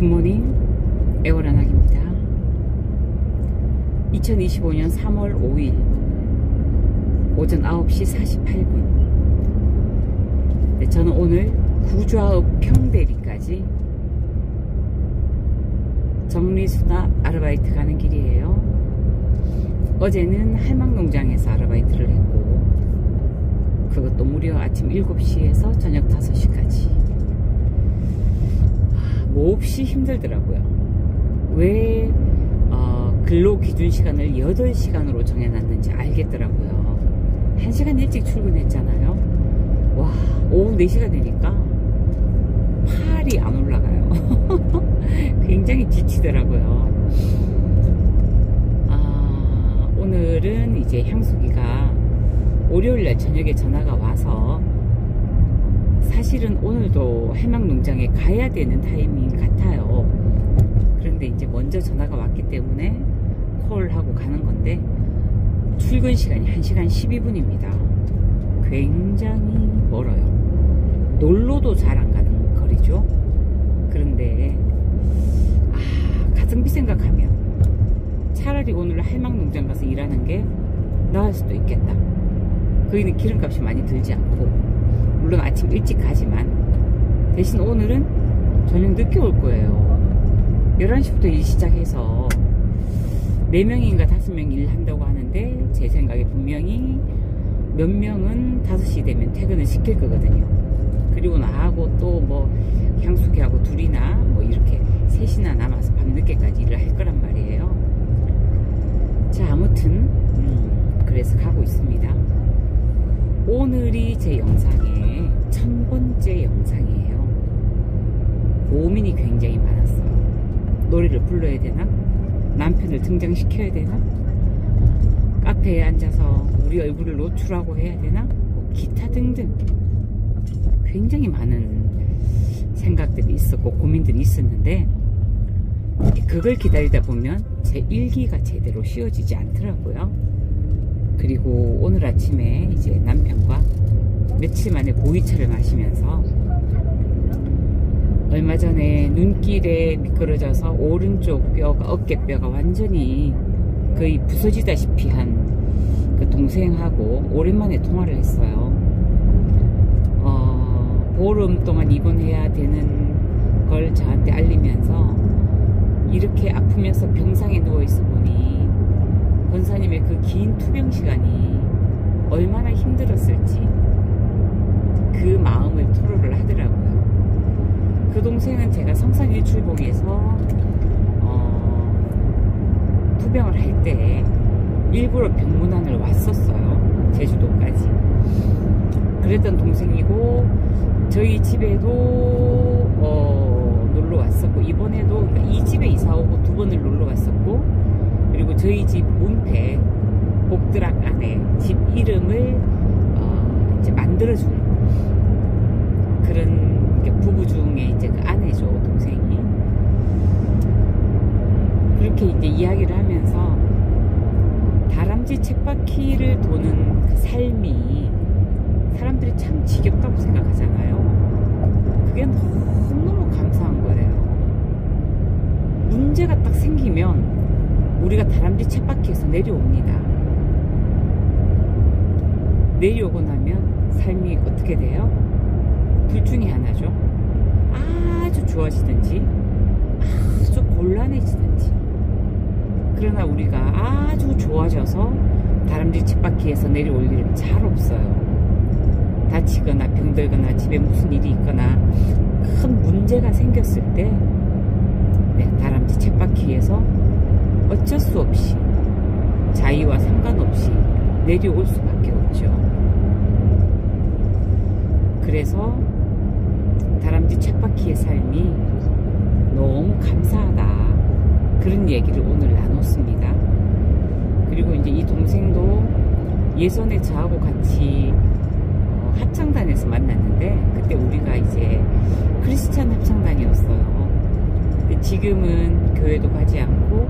굿모닝, 애월한학입니다. 2025년 3월 5일 오전 9시 48분. 네, 저는 오늘 구좌읍 평대리까지 정리수납 아르바이트 가는 길이에요. 어제는 할망농장에서 아르바이트를 했고, 그것도 무려 아침 7시에서 저녁 5시까지. 몹시 힘들더라고요. 왜 근로기준시간을 8시간으로 정해놨는지 알겠더라고요. 1시간 일찍 출근했잖아요. 와, 오후 4시가 되니까 팔이 안 올라가요. 굉장히 지치더라고요. 오늘은 이제 향수기가 월요일날 저녁에 전화가 와서, 사실은 오늘도 해망농장에 가야 되는 타이밍 같아요. 그런데 이제 먼저 전화가 왔기 때문에 콜하고 가는 건데, 출근 시간이 1시간 12분입니다. 굉장히 멀어요. 놀러도 잘 안 가는 거리죠. 그런데 가성비 생각하면 차라리 오늘 할망농장 가서 일하는 게 나을 수도 있겠다. 거기는 기름값이 많이 들지 않고, 물론 아침 일찍 가지만 대신 오늘은 저녁 늦게 올 거예요. 11시부터 일 시작해서 4명인가 5명 일한다고 하는데, 제 생각에 분명히 몇 명은 5시 되면 퇴근을 시킬 거거든요. 그리고 나하고 또 뭐 향수기하고 둘이나 뭐 이렇게 셋이나 남아서 밤늦게까지 일을 할 거란 말이에요. 자, 아무튼 그래서 가고 있습니다. 오늘이 제 영상의 1000번째 영상이에요. 고민이 굉장히 많았어요. 노래를 불러야 되나? 남편을 등장시켜야 되나? 카페에 앉아서 우리 얼굴을 노출하고 해야 되나? 뭐 기타 등등 굉장히 많은 생각들이 있었고 고민들이 있었는데, 그걸 기다리다 보면 제 일기가 제대로 씌워지지 않더라고요. 그리고 오늘 아침에 이제 남편과 며칠 만에 보이차를 마시면서, 얼마 전에 눈길에 미끄러져서 오른쪽 뼈가, 어깨뼈가 완전히 거의 부서지다시피 한 그 동생하고 오랜만에 통화를 했어요. 보름 동안 입원해야 되는 걸 저한테 알리면서, 이렇게 아프면서 병상에 누워있어 보니 권사님의 그 긴 투병 시간이 얼마나 힘들었을지 그 마음을 토로를 하더라고요. 그 동생은 제가 성산일출봉에서 투병을 할 때 일부러 병문안을 왔었어요. 제주도까지. 그랬던 동생이고, 저희 집에도 놀러 왔었고, 이번에도 그러니까 이 집에 이사오고 2번을 놀러 왔었고, 그리고 저희 집 문패 복드락 안에 집 이름을 이제 만들어준 그런 부부 중에 이제 그 아내죠, 동생이. 그렇게 이제 이야기를 하면서 다람쥐 쳇바퀴를 도는 그 삶이 사람들이 참 지겹다고 생각하잖아요. 그게 너무너무 감사한 거예요. 문제가 딱 생기면 우리가 다람쥐 쳇바퀴에서 내려옵니다. 내려오고 나면 삶이 어떻게 돼요? 둘 중에 하나죠. 아주 좋아지든지 아주 곤란해지든지. 그러나 우리가 아주 좋아져서 다람쥐 쳇바퀴에서 내려올 일은 잘 없어요. 다치거나 병들거나 집에 무슨 일이 있거나 큰 문제가 생겼을 때, 다람쥐 쳇바퀴에서 어쩔 수 없이 자의와 상관없이 내려올 수밖에 없죠. 그래서 다람쥐 쳇바퀴의 삶이 너무 감사하다, 그런 얘기를 오늘 나눴습니다. 그리고 이제 이 동생도 예전에 저하고 같이 합창단에서 만났는데, 그때 우리가 이제 크리스찬 합창단이었어요. 근데 지금은 교회도 가지 않고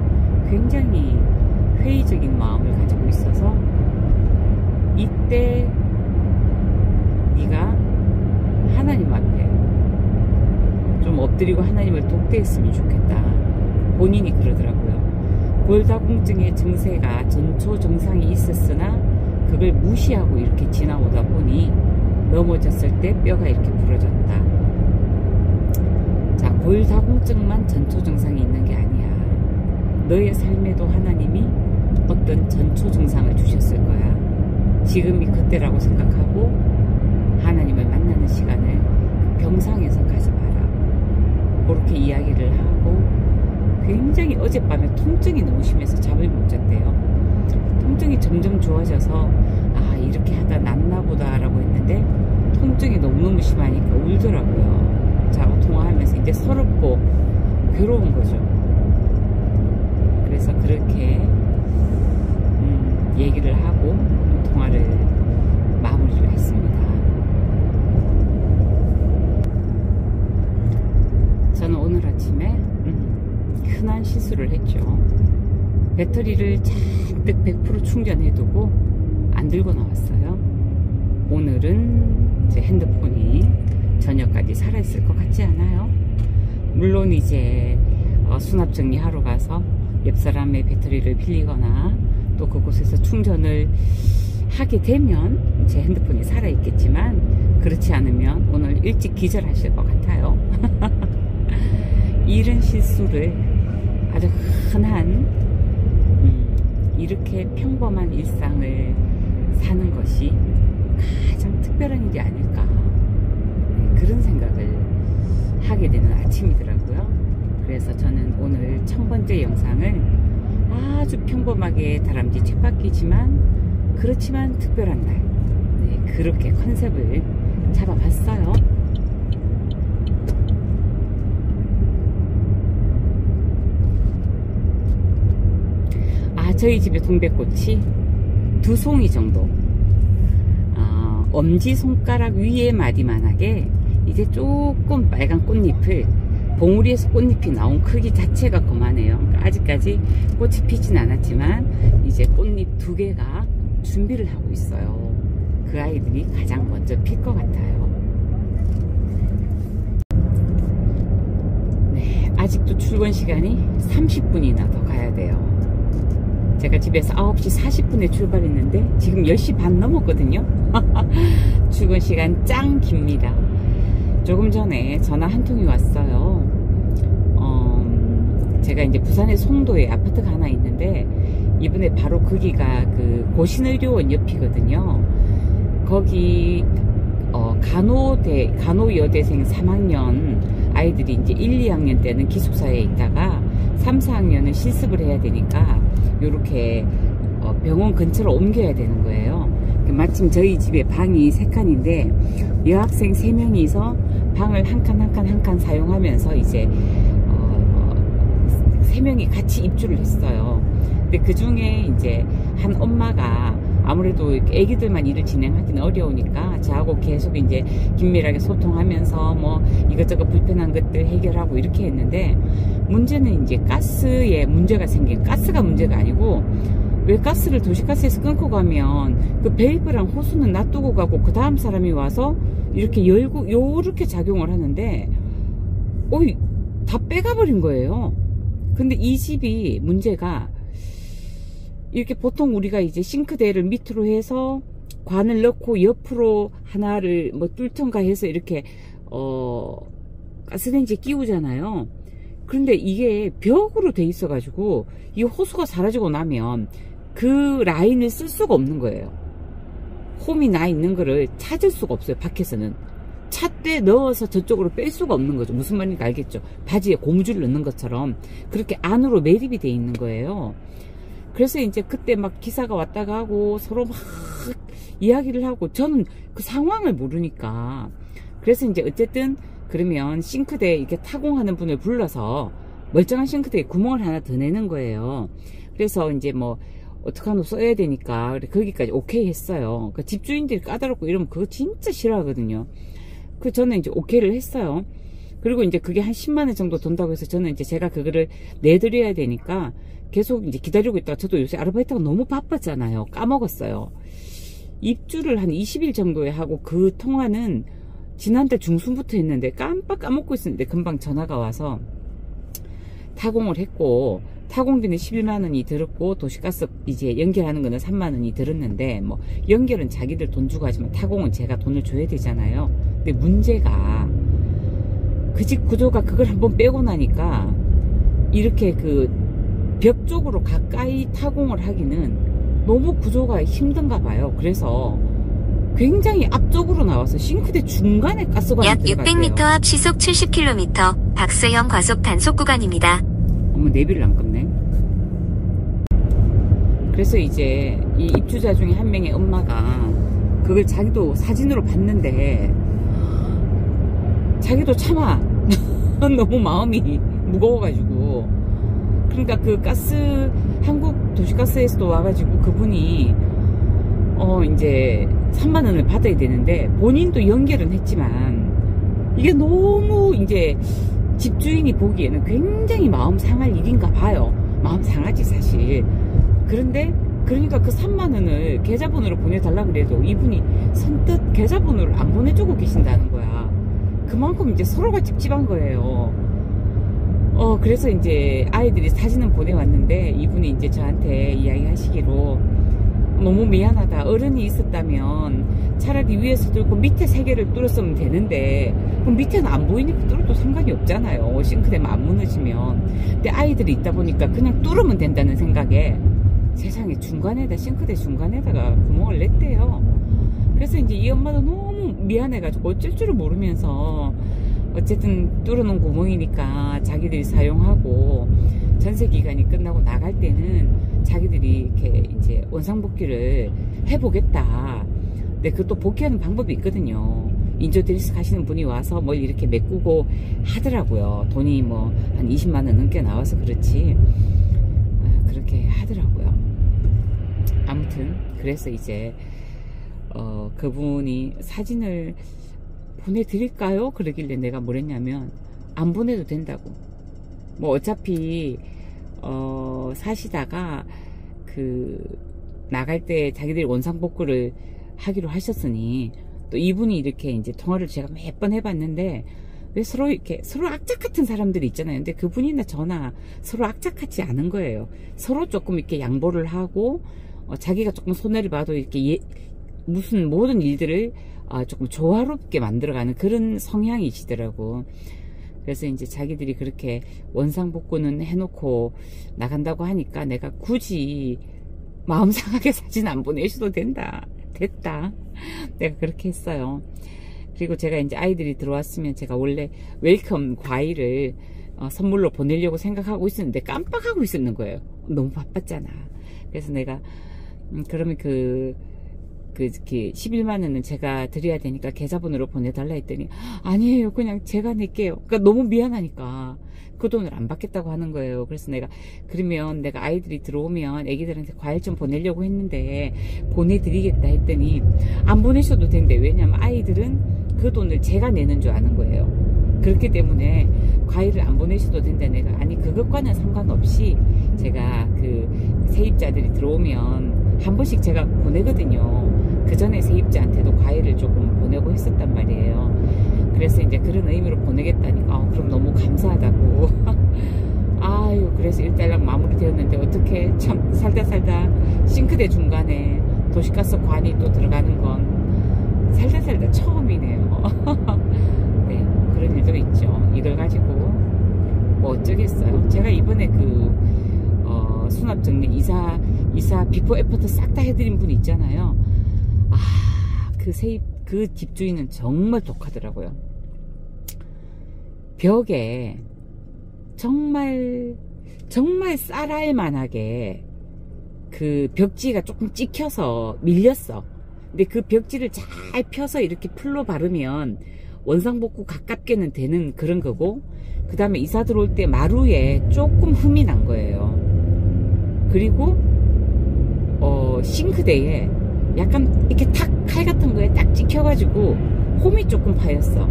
굉장히 회의적인 마음을 가지고 있어서, 이때 네가 하나님 앞에 좀 엎드리고 하나님을 독대했으면 좋겠다. 본인이 그러더라고요. 골다공증의 증세가 전초 증상이 있었으나 그걸 무시하고 이렇게 지나오다 보니 넘어졌을 때 뼈가 이렇게 부러졌다. 자, 골다공증만 전초 증상이 있는 게 아니야. 너의 삶에도 하나님이 어떤 전초 증상을 주셨을 거야. 지금이 그때라고 생각하고 하나님을 만나는 시간을 병상에서 가져봐라. 그렇게 이야기를 하고, 굉장히 어젯밤에 통증이 너무 심해서 잠을 못 잤대요. 통증이 점점 좋아져서 아, 이렇게 하다 낫나 보다 라고 했는데 통증이 너무너무 심하니까 울더라고요. 자고 통화하면서 이제 서럽고 괴로운 거죠. 그래서 그렇게 얘기를 하고 통화를 마무리를 했습니다. 저는 오늘 아침에 흔한 실수를 했죠. 배터리를 잔뜩 100% 충전해두고 안 들고 나왔어요. 오늘은 제 핸드폰이 저녁까지 살아있을 것 같지 않아요? 물론 이제 수납 정리하러 가서 옆 사람의 배터리를 빌리거나 또 그곳에서 충전을 하게 되면 제 핸드폰이 살아있겠지만, 그렇지 않으면 오늘 일찍 기절하실 것 같아요. 이런 실수를, 아주 흔한 이렇게 평범한 일상을 사는 것이 가장 특별한 일이 아닐까, 그런 생각을 하게 되는 아침이더라고요. 그래서 저는 오늘 1000번째 영상을 아주 평범하게 다람쥐 쳇바퀴지만 그렇지만 특별한 날, 그렇게 컨셉을 잡아봤어요. 저희 집에 동백꽃이 2송이 정도, 엄지손가락 위에 마디만하게 이제 조금 빨간 꽃잎을, 봉우리에서 꽃잎이 나온 크기 자체가 그만해요. 그러니까 아직까지 꽃이 피진 않았지만 이제 꽃잎 2개가 준비를 하고 있어요. 그 아이들이 가장 먼저 필 것 같아요. 네, 아직도 출근 시간이 30분이나 더 가야 돼요. 제가 집에서 9시 40분에 출발했는데 지금 10시 반 넘었거든요. 출근 시간 짱 깁니다. 조금 전에 전화 한 통이 왔어요. 제가 이제 부산의 송도에 아파트가 하나 있는데, 이번에 바로 거기가 그 고신의료원 옆이거든요. 거기 간호여대생 3학년 아이들이 이제 1, 2학년 때는 기숙사에 있다가 3, 4학년은 실습을 해야 되니까 요렇게 병원 근처로 옮겨야 되는 거예요. 마침 저희 집에 방이 3칸인데 여학생 3명이서 방을 한 칸 사용하면서 이제 3명이 같이 입주를 했어요. 근데 그 중에 이제 한 엄마가 아무래도 애기들만 일을 진행하기는 어려우니까 저하고 계속 이제 긴밀하게 소통하면서 뭐 이것저것 불편한 것들 해결하고 이렇게 했는데, 문제는 이제 가스에 문제가 생긴, 가스가 문제가 아니고, 왜 가스를 도시가스에서 끊고 가면 그 밸브랑 호수는 놔두고 가고 그 다음 사람이 와서 이렇게 열고 요렇게 작용을 하는데, 다 빼가버린 거예요. 근데 이 집이 문제가, 이렇게 보통 우리가 이제 싱크대를 밑으로 해서 관을 넣고 옆으로 하나를 뭐 뚫던가 해서 이렇게 가스레인지에 끼우잖아요. 그런데 이게 벽으로 돼 있어 가지고 이 호수가 사라지고 나면 그 라인을 쓸 수가 없는 거예요. 홈이 나 있는 거를 찾을 수가 없어요. 밖에서는 찻대 넣어서 저쪽으로 뺄 수가 없는 거죠. 무슨 말인지 알겠죠? 바지에 고무줄 넣는 것처럼 그렇게 안으로 매립이 돼 있는 거예요. 그래서 이제 그때 막 기사가 왔다가 하고 서로 막 이야기를 하고, 저는 그 상황을 모르니까. 그래서 이제 어쨌든 그러면 싱크대에 이렇게 타공하는 분을 불러서 멀쩡한 싱크대에 구멍을 하나 더 내는 거예요. 그래서 이제 뭐 어떡하노 써야 되니까 거기까지 오케이 했어요. 그러니까 집주인들이 까다롭고 이러면 그거 진짜 싫어하거든요. 그 저는 이제 오케이를 했어요. 그리고 이제 그게 한 10만원 정도 돈다고 해서 저는 이제 제가 그거를 내드려야 되니까 계속 이제 기다리고 있다가, 저도 요새 아르바이트가 너무 바빴잖아요. 까먹었어요. 입주를 한 20일 정도에 하고 그 통화는 지난달 중순부터 했는데 깜빡 까먹고 있었는데 금방 전화가 와서 타공을 했고, 타공비는 11만원이 들었고 도시가스 이제 연결하는 거는 3만원이 들었는데, 뭐 연결은 자기들 돈 주고 하지만 타공은 제가 돈을 줘야 되잖아요. 근데 문제가 그 집 구조가 그걸 한번 빼고 나니까 이렇게 그 벽 쪽으로 가까이 타공을 하기는 너무 구조가 힘든가 봐요. 그래서 굉장히 앞쪽으로 나와서 싱크대 중간에 가스관이 약 들어갔대요. 600m 앞 시속 70km 박스형 과속 단속 구간입니다. 어머, 내비를 안 껐네. 그래서 이제 이 입주자 중에 한 명의 엄마가 그걸 자기도 사진으로 봤는데 자기도 차마 너무 마음이 무거워가지고, 그러니까 그 가스 한국 도시가스에서도 와가지고 그분이 이제 3만원을 받아야 되는데 본인도 연결은 했지만 이게 너무 이제 집주인이 보기에는 굉장히 마음 상할 일인가 봐요. 마음 상하지 사실. 그런데 그러니까 그 3만원을 계좌번호로 보내달라 그래도 이분이 선뜻 계좌번호를 안 보내주고 계신다는 거야. 그만큼 이제 서로가 찝찝한 거예요. 그래서 이제 아이들이 사진은 보내왔는데 이분이 이제 저한테 이야기하시기로 너무 미안하다. 어른이 있었다면 차라리 위에서 뚫고 밑에 3개를 뚫었으면 되는데 그럼 밑에는 안 보이니까 뚫어도 상관이 없잖아요. 싱크대만 안 무너지면. 근데 아이들이 있다 보니까 그냥 뚫으면 된다는 생각에 세상에 중간에다 싱크대 중간에다가 구멍을 냈대요. 그래서 이제 이 엄마도 너무 미안해가지고 어쩔 줄을 모르면서 어쨌든 뚫어놓은 구멍이니까 자기들이 사용하고 전세 기간이 끝나고 나갈 때는 자기들이 이렇게 이제 원상복귀를 해보겠다. 근데 그것도 복귀하는 방법이 있거든요. 인조드리스 가시는 분이 와서 뭘 이렇게 메꾸고 하더라고요. 돈이 뭐 한 20만원 넘게 나와서 그렇지. 그렇게 하더라고요. 아무튼 그래서 이제 그분이 사진을 보내드릴까요? 그러길래 내가 뭐랬냐면 안 보내도 된다고. 뭐 어차피 사시다가 그 나갈 때 자기들이 원상복구를 하기로 하셨으니, 또 이분이 이렇게 이제 통화를 제가 몇 번 해봤는데 왜 서로 이렇게 서로 악착 같은 사람들이 있잖아요. 근데 그분이나 저나 서로 악착같지 않은 거예요. 서로 조금 이렇게 양보를 하고 자기가 조금 손해를 봐도 이렇게 무슨 모든 일들을 조금 조화롭게 만들어가는 그런 성향이시더라고. 그래서 이제 자기들이 그렇게 원상복구는 해놓고 나간다고 하니까 내가 굳이 마음 상하게 사진 안 보내셔도 됐다. 내가 그렇게 했어요. 그리고 제가 이제 아이들이 들어왔으면 제가 원래 웰컴 과일을 선물로 보내려고 생각하고 있었는데 깜빡하고 있었는 거예요. 너무 바빴잖아. 그래서 내가 그러면 그 11만원은 제가 드려야 되니까 계좌번호로 보내달라 했더니 아니에요, 그냥 제가 낼게요. 그러니까 너무 미안하니까 그 돈을 안 받겠다고 하는 거예요. 그래서 내가 그러면 내가 아이들이 들어오면 애기들한테 과일 좀 보내려고 했는데 보내드리겠다 했더니 안 보내셔도 된대. 왜냐면 아이들은 그 돈을 제가 내는 줄 아는 거예요. 그렇기 때문에 과일을 안 보내셔도 된다. 내가 아니 그것과는 상관없이 제가 그 세입자들이 들어오면 한 번씩 제가 보내거든요. 그 전에 세입자한테도 과일을 조금 보내고 했었단 말이에요. 그래서 이제 그런 의미로 보내겠다니까 그럼 너무 감사하다고. 아유, 그래서 일단락 마무리 되었는데 어떻게 참 살다 싱크대 중간에 도시가스 관이 또 들어가는 건 살다 처음이네요. 네, 그런 일도 있죠. 이걸 가지고 뭐 어쩌겠어요. 제가 이번에 수납 정리 이사 비포 애프터 싹 다 해드린 분 있잖아요. 그 집주인은 정말 독하더라고요. 벽에 정말 쌀알 만하게 그 벽지가 조금 찍혀서 밀렸어. 근데 그 벽지를 잘 펴서 이렇게 풀로 바르면 원상복구 가깝게는 되는 그런 거고, 그 다음에 이사 들어올 때 마루에 조금 흠이 난 거예요. 그리고 싱크대에 약간 이렇게 칼 같은 거에 딱 찍혀가지고 홈이 조금 파였어.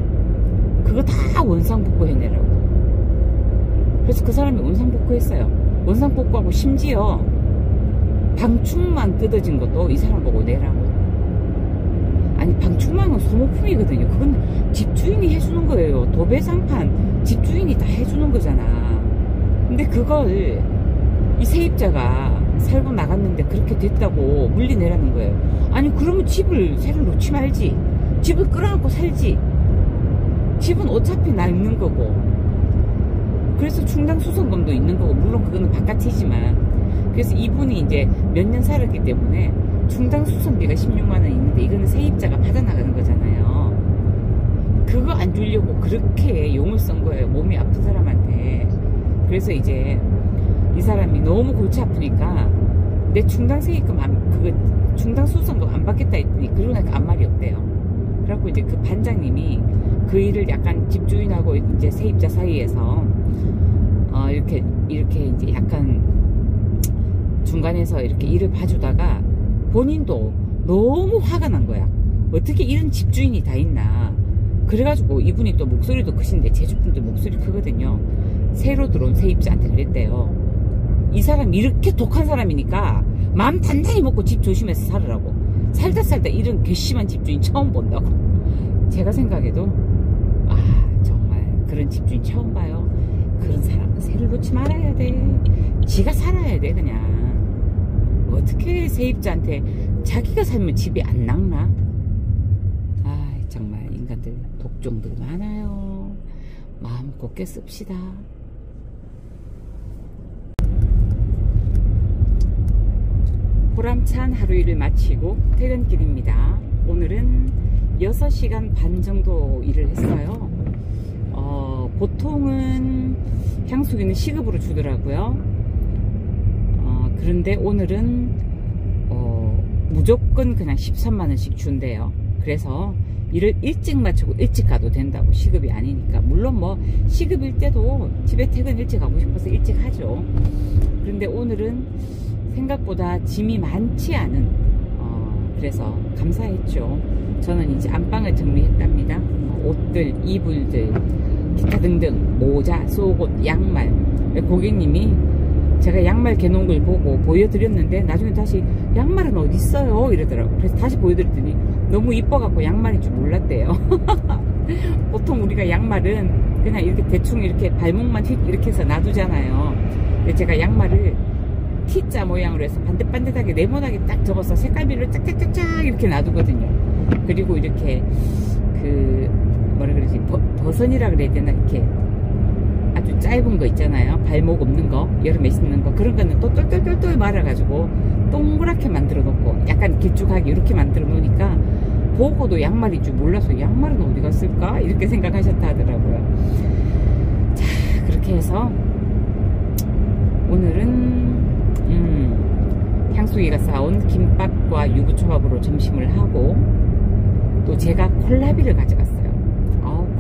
그거 다 원상복구 해내라고. 그래서 그 사람이 원상복구 했어요. 원상복구하고 심지어 방충만 뜯어진 것도 이 사람 보고 내라고. 아니 방충망은 소모품이거든요. 그건 집주인이 해주는 거예요. 도배상판 집주인이 다 해주는 거잖아. 근데 그걸 이 세입자가 살고 나갔는데 그렇게 됐다고 물리내라는 거예요. 아니 그러면 집을 새로 놓지 말지. 집을 끌어안고 살지. 집은 어차피 나 있는 거고. 그래서 충당수선금도 있는 거고, 물론 그거는 바깥이지만. 그래서 이분이 이제 몇 년 살았기 때문에 충당수선비가 16만원 있는데 이거는 세입자가 받아나가는 거잖아요. 그거 안 주려고 그렇게 용을 쓴 거예요. 몸이 아픈 사람한테. 그래서 이제 이 사람이 너무 골치 아프니까 내 충당세입금 그거 충당수선금 안 받겠다 했더니 그러고 나니까 아무 말이 없대요. 그래갖고 이제 그 반장님이 그 일을 약간 집주인하고 이제 세입자 사이에서 이렇게 이제 약간 중간에서 이렇게 일을 봐주다가 본인도 너무 화가 난 거야. 어떻게 이런 집주인이 다 있나. 그래가지고 이분이 또 목소리도 크신데 제주분들 목소리 크거든요. 새로 들어온 세입자한테 그랬대요. 이 사람 이렇게 독한 사람이니까 마음 단단히 먹고 집 조심해서 살으라고. 살다 이런 괘씸한 집주인 처음 본다고. 제가 생각해도 정말 그런 집주인 처음 봐요. 그런 사람은 새를 놓지 말아야 돼. 지가 살아야 돼. 그냥 어떻게 세입자한테 자기가 살면 집이 안 낭나. 정말 인간들 독종들 많아요. 마음 곱게 씁시다. 보람찬 하루 일을 마치고 퇴근길입니다. 오늘은 6시간 반 정도 일을 했어요. 보통은 향수기는 시급으로 주더라고요. 그런데 오늘은 무조건 그냥 13만원씩 준대요. 그래서 일을 일찍 마치고 일찍 가도 된다고. 시급이 아니니까. 물론 뭐 시급일 때도 집에 퇴근 일찍 가고 싶어서 일찍 하죠. 그런데 오늘은 생각보다 짐이 많지 않은 그래서 감사했죠. 저는 이제 안방을 정리했답니다. 옷들, 이불들, 기타 등등, 모자, 속옷, 양말. 고객님이 제가 양말 개놓은 걸 보고 보여드렸는데 나중에 다시 양말은 어디 있어요? 이러더라고요. 그래서 다시 보여드렸더니 너무 이뻐갖고 양말인 줄 몰랐대요. 보통 우리가 양말은 그냥 이렇게 대충 이렇게 발목만 이렇게 해서 놔두잖아요. 근데 제가 양말을 T자 모양으로 해서 반듯반듯하게 네모나게 딱 접어서 색깔별로 짝짝짝짝 이렇게 놔두거든요. 그리고 이렇게 뭐라 그러지, 버선이라 그래야 되나, 이렇게 아주 짧은 거 있잖아요. 발목 없는 거, 여름에 신는 거. 그런 거는 또 똘똘똘똘 말아가지고 동그랗게 만들어 놓고 약간 길쭉하게 이렇게 만들어 놓으니까 보고도 양말인 줄 몰라서 양말은 어디 갔을까? 이렇게 생각하셨다 하더라고요. 자, 그렇게 해서 오늘은 향수기가 싸온 김밥과 유부초밥으로 점심을 하고 또 제가 콜라비를 가져갔어요.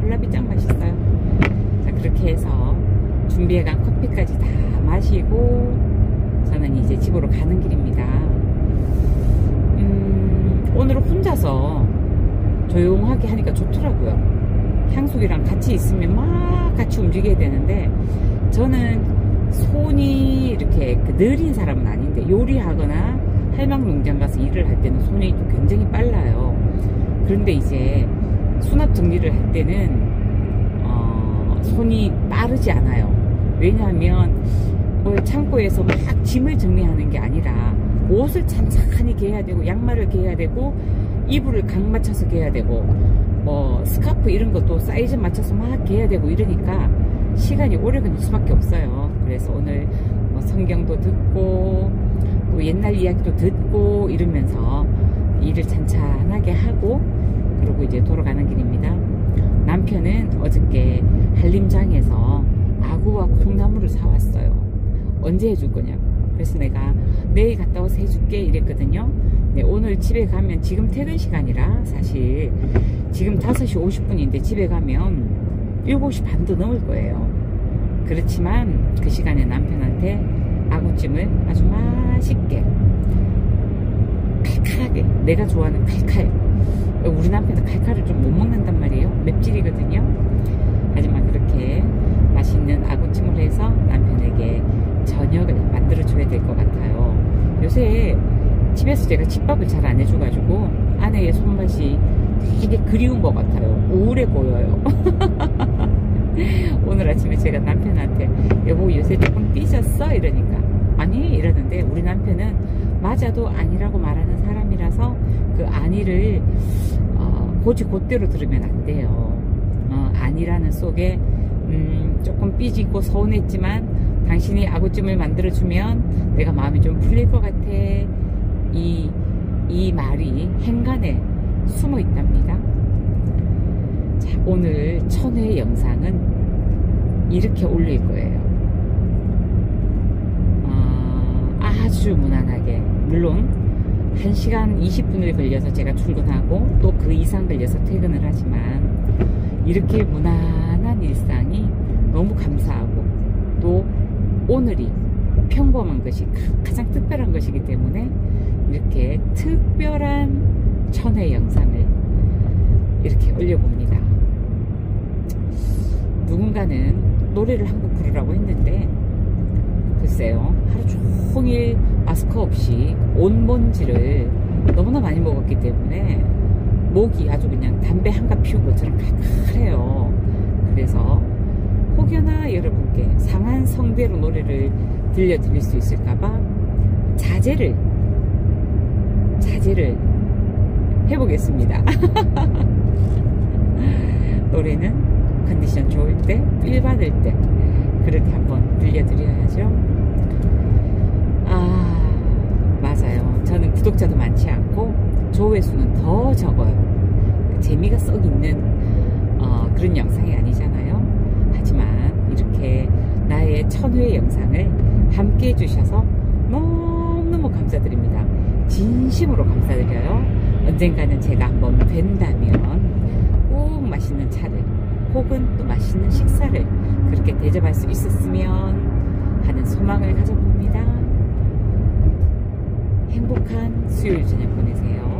콜라비 짱 맛있어요. 자, 그렇게 해서 준비해간 커피까지 다 마시고 저는 이제 집으로 가는 길입니다. 오늘은 혼자서 조용하게 하니까 좋더라고요. 향수기랑 같이 있으면 막 같이 움직여야 되는데 저는 손이 이렇게 느린 사람은 아닌데 요리하거나 할망농장 가서 일을 할 때는 손이 굉장히 빨라요. 그런데 이제 수납 정리를 할 때는 손이 빠르지 않아요. 왜냐하면 뭐 창고에서 막 짐을 정리하는 게 아니라 옷을 찬찬히 개야 되고 양말을 개야 되고 이불을 각 맞춰서 개야 되고 뭐 스카프 이런 것도 사이즈 맞춰서 막 개야 되고 이러니까 시간이 오래 걸릴 수밖에 없어요. 그래서 오늘 뭐 성경도 듣고 또 옛날 이야기도 듣고 이러면서 일을 찬찬하게 하고 그리고 이제 돌아가는 길입니다. 남편은 어저께 한림장에서 아구와 콩나물을 사왔어요. 언제 해줄 거냐고. 그래서 내가 내일 갔다 와서 해줄게 이랬거든요. 네, 오늘 집에 가면 지금 퇴근 시간이라 사실 지금 5시 50분인데 집에 가면 7시 반도 넘을 거예요. 그렇지만 그 시간에 남편한테 아구찜을 아주 맛있게 칼칼하게 내가 좋아하는 칼칼, 우리 남편은 칼칼을 좀 못 먹는단 말이에요. 맵찔이거든요. 하지만 그렇게 맛있는 아구찜을 해서 남편에게 저녁을 만들어 줘야 될 것 같아요. 요새 집에서 제가 집밥을 잘 안 해줘가지고 아내의 손맛이 되게 그리운 것 같아요. 우울해 보여요. 오늘 아침에 제가 남편한테 여보 요새 조금 삐졌어? 이러니까 아니 이러는데, 우리 남편은 맞아도 아니라고 말하는 사람이라서 그 아니를 곧대로 들으면 안 돼요. 아니라는 속에 조금 삐지고 서운했지만 당신이 아구찜을 만들어주면 내가 마음이 좀 풀릴 것 같아. 이 말이 행간에 숨어 있답니다. 자, 오늘 1000회 영상은 이렇게 올릴 거예요. 아주 무난하게, 물론 1시간 20분을 걸려서 제가 출근하고 또 그 이상 걸려서 퇴근을 하지만 이렇게 무난한 일상이 너무 감사하고, 또 오늘이 평범한 것이 가장 특별한 것이기 때문에 이렇게 특별한 1000회 영상을 이렇게 올려봅니다. 누군가는 노래를 한 곡 부르라고 했는데 글쎄요, 하루 종일 마스크 없이 온먼지를 너무나 많이 먹었기 때문에 목이 아주 그냥 담배 한갑 피운 것처럼 칼칼해요. 그래서 혹여나 여러분께 상한 성대로 노래를 들려드릴 수 있을까봐 자제를 해보겠습니다. 노래는 컨디션 좋을 때, 필 받을 때 그렇게 한번 들려드려야죠. 맞아요. 저는 구독자도 많지 않고 조회수는 더 적어요. 재미가 썩 있는 그런 영상이 아니잖아요. 하지만 이렇게 나의 1000회 영상을 함께 해주셔서 너무너무 감사드립니다. 진심으로 감사드려요. 언젠가는 제가 한번 뵌다면 꼭 맛있는 차를 혹은 또 맛있는 식사를 그렇게 대접할 수 있었으면 하는 소망을 가져봅니다. 행복한 수요일 저녁 보내세요.